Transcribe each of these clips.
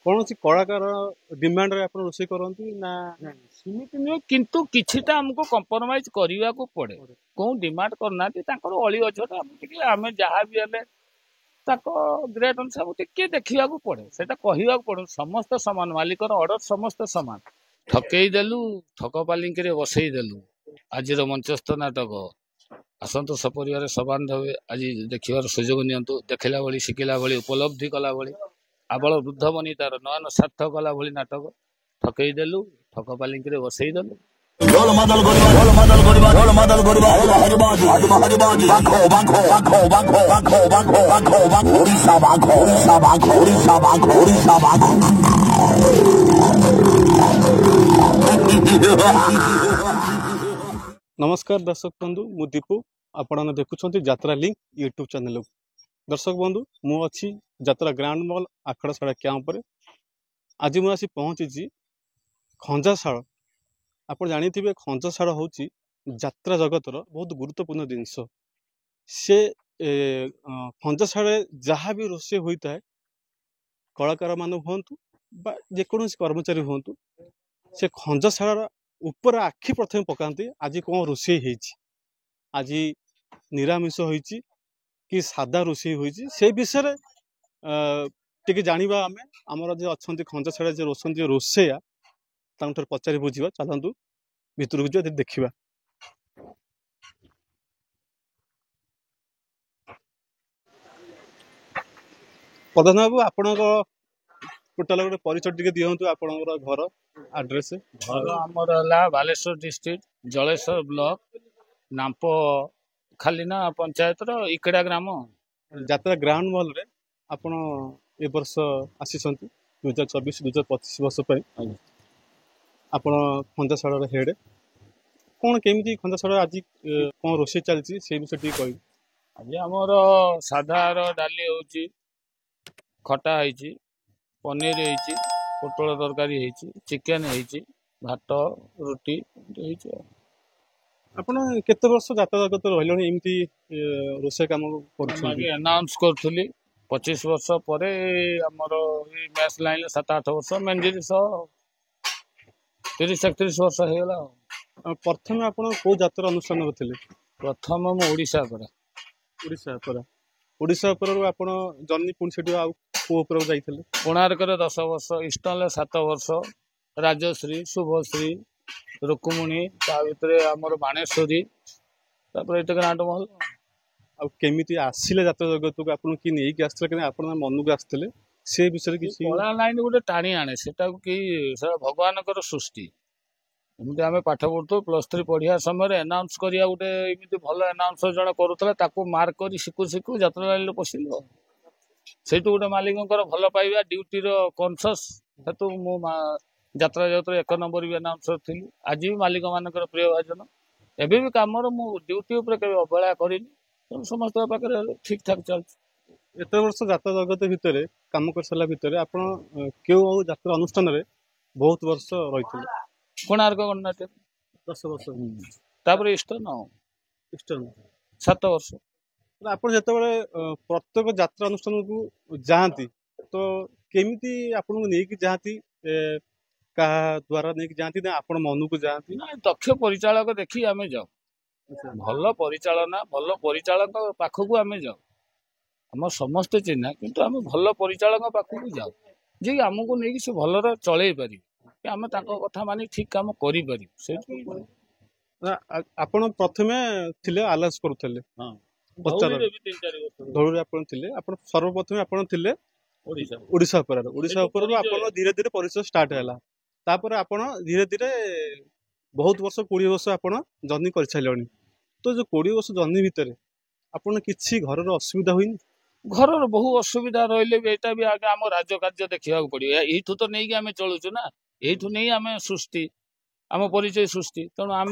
कौन सी कलाकार डिमांड रे आप रोषे करती ना ସେମିତି ନୁହେଁ କିନ୍ତୁ କିଛିଟା ଆମକୁ କମ୍ପ୍ରମାଇଜ କରିବାକୁ ପଡେ କୋଉ ଡିମାଣ୍ଡ କରୁନାହାନ୍ତି ତାଙ୍କର ଅଳି ଅଝଟ ଆମେ ଯାହା ବି ହେଲେ ତାଙ୍କ ଗ୍ରେଡ୍ ଅନୁସାରେ ଟିକେ ଦେଖିବାକୁ ପଡେ ସେଟା କହିବାକୁ ପଡେ ସମସ୍ତେ ସମାନ ମାଲିକର ଅର୍ଡର ସମସ୍ତେ ସମାନ ଠକେଇ ଦେଲୁ ଠକ ପାଲିଙ୍କିରେ ବସେଇ ଦେଲୁ ଆଜିର ମଞ୍ଚସ୍ଥ ନାଟକ ଆସନ୍ତୁ ସପରିବାର ସମାନ ଭାବେ ଆଜି ଦେଖିବାର ସୁଯୋଗ ନିଅନ୍ତୁ ଦେଖିଲା ଭଳି ଶିଖିଲା ଭଳି ଉପଲବ୍ଧି କଲା ଭଳି ଆବଳ ବୃଦ୍ଧ ବନି ତାର ନୟନ ସାର୍ଥ କଲା ଭଳି ନାଟକ ଠକେଇ ଦେଲୁ ଠକ ପାଲିଙ୍କିରେ ବସେଇ ଦେଲୁ नमस्कार दर्शक बंधु मु दीपू आपण देखुं यात्रा लिंक यूट्यूब चैनल दर्शक बंधु मु अच्छी यात्रा ग्रांड मॉल आखड़ाशाला कैंप आज मुझे आसी पहुंची खंजाशाल आप जानी खंजाशाल हूँ यात्रा जगतर बहुत गुरुत्वपूर्ण जिनस से खंजाशाल जहाँ भी रोषे होता है कलाकार मान हूँ जेकोसी कर्मचारी हूँ से खंजाशाल ऊपर आखि प्रथम पकाते आज कौन रोषे आज निरामिष होती कि सादा रोषे होती से विषय टे जाना आम आमर जो अच्छा खंजाशाल जो रोशन जो रोषेया पचारि बुझा चलतु भितर को देखा प्रधान बाबू आपण टोटाल गोटे परिचय टिके दियंतु आपणकर घर एड्रेस घर आमर है बालेश्वर डिस्ट्रिक्ट जलेश्वर ब्लॉक नाम्प खालीना पंचायत इकड़ा ग्राम यात्रा ग्राउंड मॉल रे आपण ए वर्ष आसीछंती 2024 2025 वर्ष पे आपण खंजाशाल हेड कौन केमी खंजाशाल आज कौन रोषे चलती से विषय टी कहि आज आमर साधार डाली होची खटा होईची पनीर होईची पोटल तरकारी होईची चिकेन होईची भात रुटी होईची आपण केते वर्ष यात्रा जगत रहलनी एमती रोषे काम कर अनाउंस करथुली 25 वर्ष पर आमर मैच लाइन 7-8 वर्ष मेंजिरी 30-31 वर्ष हो गला प्रथम आपण को यात्रा अनुष्ठान करथिले प्रथम मु ओडिशा पर ओडिशा पर आपण जर्नी पुणी सेठी आ को जाइथिले कोणार्क 10 वर्ष ईस्टर्न 7 वर्ष राजश्री शुभश्री रुक्मणी ता भितर आमर बाणेश्वरी तापर एटे ग्रांड महल आ केमिति आसिले यात्रा जगत को आपण कि नेई के आस्थिले कि आपण मन को आस्थिले से विषय किसी कला लाइन गोटे टाणी आने सेटा कि भगवान सृष्टि एमती आम पाठ पढ़ु +3 पढ़िया समय एनाउंस करिया गोटे एमती भल एनाउंसर जन करूला ताकू मार्क कर शिखु शिखु यात्रा लाइन पशिल से गोटे मालिक भल पाइबा ड्यूटी कनसस हेतु मु यात्रा जगत 1 नंबर भी एनाउंसर थी आज भी मालिक मान प्रिय भाजन एबे भी कम ड्यूटी अवहेला करनी समस्त पाखे ठीक ठाक चलती एत वर्ष यात्रा जगत भितर काम कर सारा भितर आपण क्यों यात्रा अनुष्ठान रे बहुत वर्ष रही कोणार्क गणनाट्य 10 वर्ष तापर ईस्टर्न 7 वर्ष आप जो प्रत्येक यात्रा अनुष्ठान को जाती तो केमिति आपन को नहीं जाती का द्वारा नहीं जाती ना आपण मन को जाती ना दक्ष परिचालक देखी आमे जाऊ भल परिचालना भल परिचालक पाखक आमे जाऊ आम समस्ते चिन्हा किंतु आम भल परिचालक पाखक जाऊ जे आमको नहीं से भलर चलई पारि आम कथा मानी ठीक काम करि आपण प्रथमे थिले आलास करूथले धौरी आपण थिले आपण सर्वप्रथमे आपण थिले ओडिशा पर आपण धीरे धीरे परिचय स्टार्ट हैला तापर आपण धीरे धीरे बहुत वर्ष 20 वर्ष आपण जर्नी कर छाइलनी तो जो 20 वर्ष जर्नी भितर आपण किछि घर रो असुविधा होइनी घर बहु असुविधा रहिले एटा भी आगे आम राज्य कार्य देखा पड़ो यू तो नहीं आम चलुचु ना यू नहीं आम सृष्टि आम परिचय सृष्टि तेणु आम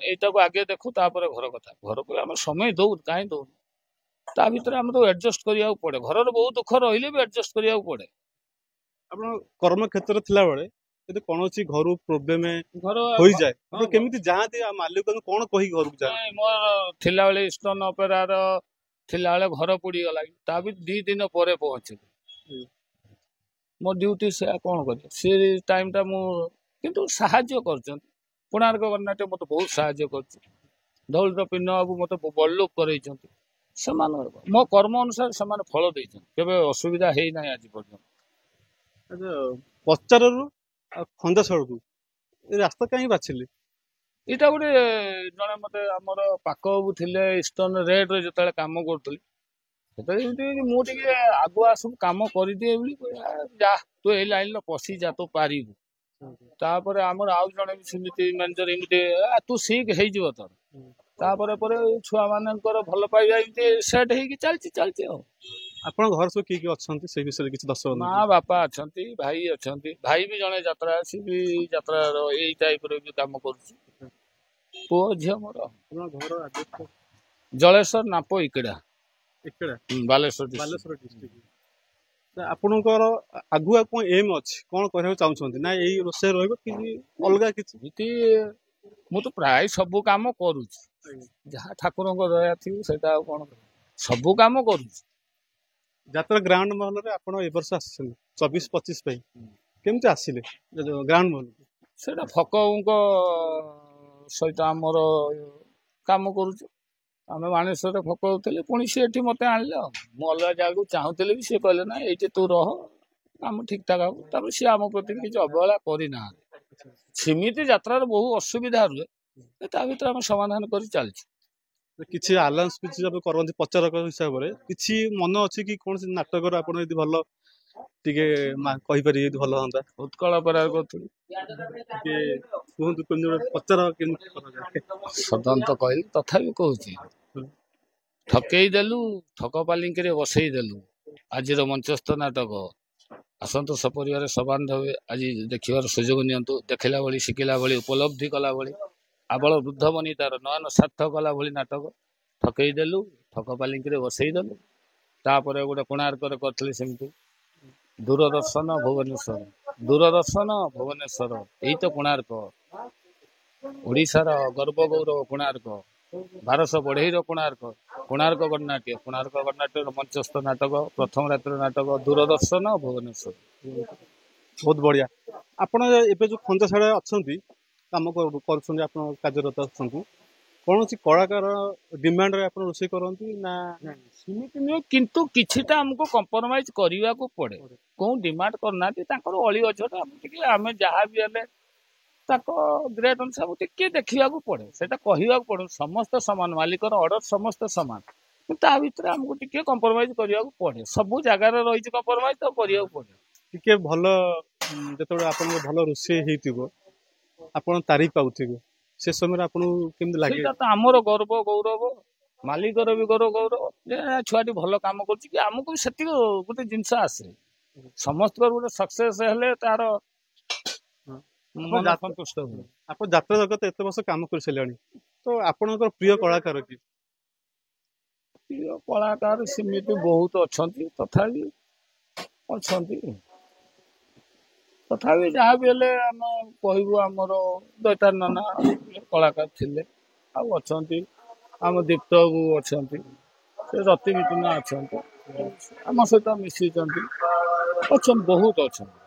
यटा को आगे देखु तापर घर कथा घर को आम समय दौ कहीं दौ ता भीतर आम तो एडजस्ट करिया पड़े घर बहुत दुख रहिले भी एडजस्ट करिया पड़े आपण कर्म क्षेत्र थिला बेले यदि कोनोसी घर प्रॉब्लम घर होई जाए तो केमिति जाती मालिक को कोन कहि घर को जाए मोर थिला बेले ईस्टर्न ऑपेरार थिला बेले घर पुड़ी गला ता भी 2 दिन पर पहुंचे ମୋ ଡ୍ୟୁଟି ସେ କ'ଣ କରିବ ସେ ଟାଇମ୍ଟା ମୁଁ କିନ୍ତୁ ସାହାଯ୍ୟ କରିଛନ୍ତି। କୋଣାର୍କ ଗଣନାଟ୍ୟ ମୋତେ ବହୁତ ସାହାଯ୍ୟ କରିଛି। ଧଉଳିର ପିନ୍ନ ବାବୁ ମୋତେ ବଡ଼ଲୋକ କରେଇଛନ୍ତି। ସେମାନେ ମୋ କର୍ମ ଅନୁସାରେ ସେମାନେ ଫଳ ଦେଇଛନ୍ତି। କେବେ ଅସୁବିଧା ହେଇନାହିଁ ଆଜି ପର୍ଯ୍ୟନ୍ତ। ଆଚ୍ଛା, ପଚାରରୁ ଖଣ୍ଡାଶଳକୁ ଏ ରାସ୍ତା କାହିଁକି ବାଛିଲେ? ଏଇଟା ଗୋଟେ ଜଣେ ମୋତେ ଆମର ପାକ ବାବୁ ଥିଲେ ଇଷ୍ଟର୍ଣ୍ଣ ରେଡ୍ରେ ଯେତେବେଳେ କାମ କରୁଥିଲି, ସେତେବେଳେ ଏମିତି ମୁଁ ଟିକେ ଆଗୁଆ ସବୁ କାମ କରିଦିଏ ବୋଲି ଯା ତୁ ଏଇ ଲାଇନ୍ରେ ପଶିଯା ତୁ ପାରିବୁ। ତାପରେ ଆମର ଆଉ ଜଣେ ବି ସେମିତି ମ୍ୟାନେଜର ଏମିତି ତୁ ଶିଖ ହେଇଯିବ ତୋର। ତାପରେ ପରେ ଛୁଆମାନଙ୍କର ଭଲ ପାଇବା ଏମିତି ସେଟ୍ ହେଇକି ଚାଲିଛି ଆଉ। ଆପଣଙ୍କ ଘର ସବୁ କିଏ କିଏ ଅଛନ୍ତି ସେଇ ବିଷୟରେ କିଛି ଦର୍ଶକ ମା ବାପା ଅଛନ୍ତି, ଭାଇ ଅଛନ୍ତି। ଭାଇ ବି ଜଣେ ଯାତ୍ରା ଆସି ବି ଯାତ୍ରାର ଏଇ ଟାଇପ୍ର ବି କାମ କରୁଛି। ପୁଅ ଝିଅ ମୋର। ଘର ଆଡ୍ରେସ୍ ଜଳେଶ୍ୱର ନାପ ଇକେଡା ଏକେଡା ବାଲେଶ୍ୱର ଡିଷ୍ଟ୍ରିକ୍ଟ। ବାଲେଶ୍ୱର ଡିଷ୍ଟ୍ରିକ୍ଟ। ଆପଣଙ୍କର ଆଗୁଆ କଣ ଏମ୍ ଅଛି, କଣ କରିବାକୁ ଚାହୁଁଛନ୍ତି? ନା ଏଇ ରୋଷେଇ ରହିବ କି ଅଲଗା କିଛି? ଏମିତି ମୁଁ ତ ପ୍ରାୟ ସବୁ କାମ କରୁଛି। ଯାହା ଠାକୁରଙ୍କ ଦୟା ଥିବ ସେଇଟା ଆଉ କ'ଣ ସବୁ କାମ କରୁଛି। ଯାତ୍ରା ଗ୍ରାଉଣ୍ଡ ମହଲରେ ଆପଣ ଏ ବର୍ଷ ଆସିଛନ୍ତି 24-25 ପାଇଁ, କେମିତି ଆସିଲେ ଗ୍ରାଉଣ୍ଡ ମହଲ? ସେଇଟା ଫକଙ୍କ ସହିତ ଆମର କାମ କରୁଛୁ। ଆମେ ମାଣେଶ୍ୱରରେ ଫକ ହଉଥିଲେ, ପୁଣି ସେ ଏଠି ମୋତେ ଆଣିଲେ ଆଉ। ମୁଁ ଅଲଗା ଜାଗାକୁ ଚାହୁଁଥିଲି ବି ସିଏ କହିଲେ ନା ଏଇଠି ତୁ ରହ, କାମ ଠିକ୍ ଠାକ୍ ହବ। ତାପରେ ସିଏ ଆମ ପ୍ରତି କିଛି ଅବହେଳା କରିନାହାନ୍ତି। ସେମିତି ଯାତ୍ରାର ବହୁ ଅସୁବିଧା ରୁହେ, ତା ଭିତରେ ଆମେ ସମାଧାନ କରି ଚାଲିଛୁ। କିଛି ଆଲାଉନ୍ସ କିଛି କରନ୍ତି ପ୍ରଚାରକ ହିସାବରେ, କିଛି ମନ ଅଛି କି କୌଣସି ନାଟକର ଆପଣ ଯଦି ଭଲ ଟିକେ କହିପାରିବେ ଯଦି ଭଲ ହୁଅନ୍ତା? ଉତ୍କଳ ପରାର କରୁଥିଲି ଟିକେ କୁହନ୍ତୁ କେମିତି ପ୍ରଚାର କେମିତି କରାଯାଏ? ସଦନ୍ତ କହିଲି ତଥାପି କହୁଛି। ଠକେଇ ଦେଲୁ ଠକ ପାଲିଙ୍କିରେ ବସେଇ ଦେଲୁ। ଆଜିର ମଞ୍ଚସ୍ଥ ନାଟକ ଆସନ୍ତୁ ସପରିବାର ସବାନ୍ଧବେ ଆଜି ଦେଖିବାର ସୁଯୋଗ ନିଅନ୍ତୁ। ଦେଖିଲା ଭଳି ଶିଖିଲା ଭଳି ଉପଲବ୍ଧି କଲା ଭଳି ଆବଳ ବୃଦ୍ଧ ବନି ତାର ନୟନ ସାର୍ଥ କଲା ଭଳି ନାଟକ। ଠକେଇ ଦେଲୁ ଠକ ପାଲିଙ୍କିରେ ବସେଇ ଦେଲୁ। ତାପରେ ଗୋଟେ କୋଣାର୍କରେ କରିଥିଲି ସେମିତି। ଦୂରଦର୍ଶନ ଭୁବନେଶ୍ୱର ଏଇ ତ କୋଣାର୍କ, ଓଡ଼ିଶାର ଗର୍ବ ଗୌରବ କୋଣାର୍କ, 1200 ବଢ଼େଇର କୋଣାର୍କ ଗଣନାଟ୍ୟର ମଞ୍ଚସ୍ଥ ନାଟକ, ପ୍ରଥମ ରାତ୍ରିର ନାଟକ ଦୂରଦର୍ଶନ ଭୁବନେଶ୍ୱର। ବହୁତ ବଢିଆ। ଆପଣ ଏବେ ଯୋଉ ଖଞ୍ଜାଶାଳରେ ଅଛନ୍ତି, କାମ କରୁଛନ୍ତି, ଆପଣ କାର୍ଯ୍ୟରତ ଅଛନ୍ତି, କୌଣସି କଳାକାର ଡିମାଣ୍ଡରେ ଆପଣ ରୋଷେଇ କରନ୍ତି ନା? ସେମିତି ନୁହେଁ, କିନ୍ତୁ କିଛିଟା ଆମକୁ କମ୍ପ୍ରମାଇଜ କରିବାକୁ ପଡେ। କୋଉ ଡିମାଣ୍ଡ କରୁନାହାନ୍ତି, ତାଙ୍କର ଅଳି ଅଝଟ ଆମେ ଯାହା ବି ହେଲେ ତାଙ୍କ ଗ୍ରେଡ୍ ଅନୁସାରେ ଟିକେ ଦେଖିବାକୁ ପଡେ। ସେଟା କହିବାକୁ ପଡେ ସମସ୍ତେ ସମାନ, ମାଲିକର ଅର୍ଡର ସମସ୍ତେ ସମାନ, କିନ୍ତୁ ତା ଭିତରେ ଆମକୁ ଟିକେ କମ୍ପ୍ରମାଇଜ କରିବାକୁ ପଡେ। ସବୁ ଜାଗାରେ ରହିଛି କମ୍ପ୍ରମାଇଜ, ତ କରିବାକୁ ପଡେ। ଟିକେ ଭଲ ଯେତେବେଳେ ଆପଣଙ୍କ ଭଲ ରୋଷେଇ ହେଇଥିବ, ଆପଣ ତାରିଫ ପାଉଥିବେ, ସେ ସମୟରେ ଆପଣଙ୍କୁ କେମିତି ଲାଗେ? ସେଇଟା ତ ଆମର ଗର୍ବ ଗୌରବ, ମାଲିକର ବି ଗୌରବ ଯେ ଛୁଆଟି ଭଲ କାମ କରୁଛି। କି ଆମକୁ ବି ସେତିକି ଗୋଟେ ଜିନିଷ ଆସେ। ସମସ୍ତଙ୍କର ଗୋଟେ ସକ୍ସେସ୍ ହେଲେ ତାର ମନ ସନ୍ତୁଷ୍ଟ ହୁଏ। ଆପଣ ଯାତ୍ରା ଜଗତ ଏତେ ବର୍ଷ କାମ କରିସାରିଲେଣି, ତ ଆପଣଙ୍କର ପ୍ରିୟ କଳାକାର କି? ପ୍ରିୟ କଳାକାର ସେମିତି ବହୁତ ଅଛନ୍ତି, ତଥାପି ଯାହା ବି ହେଲେ ଆମେ କହିବୁ ଆମର ଦୈତାରୀ ନନା କଳାକାର ଥିଲେ। ଆଉ ଅଛନ୍ତି ଆମ ଦୀପ୍ତ ବାବୁ ଅଛନ୍ତି, ସେ ରତି ମିଟୁନା ଅଛନ୍ତି, ଆମ ସହିତ ମିଶିଛନ୍ତି, ବହୁତ ଅଛନ୍ତି।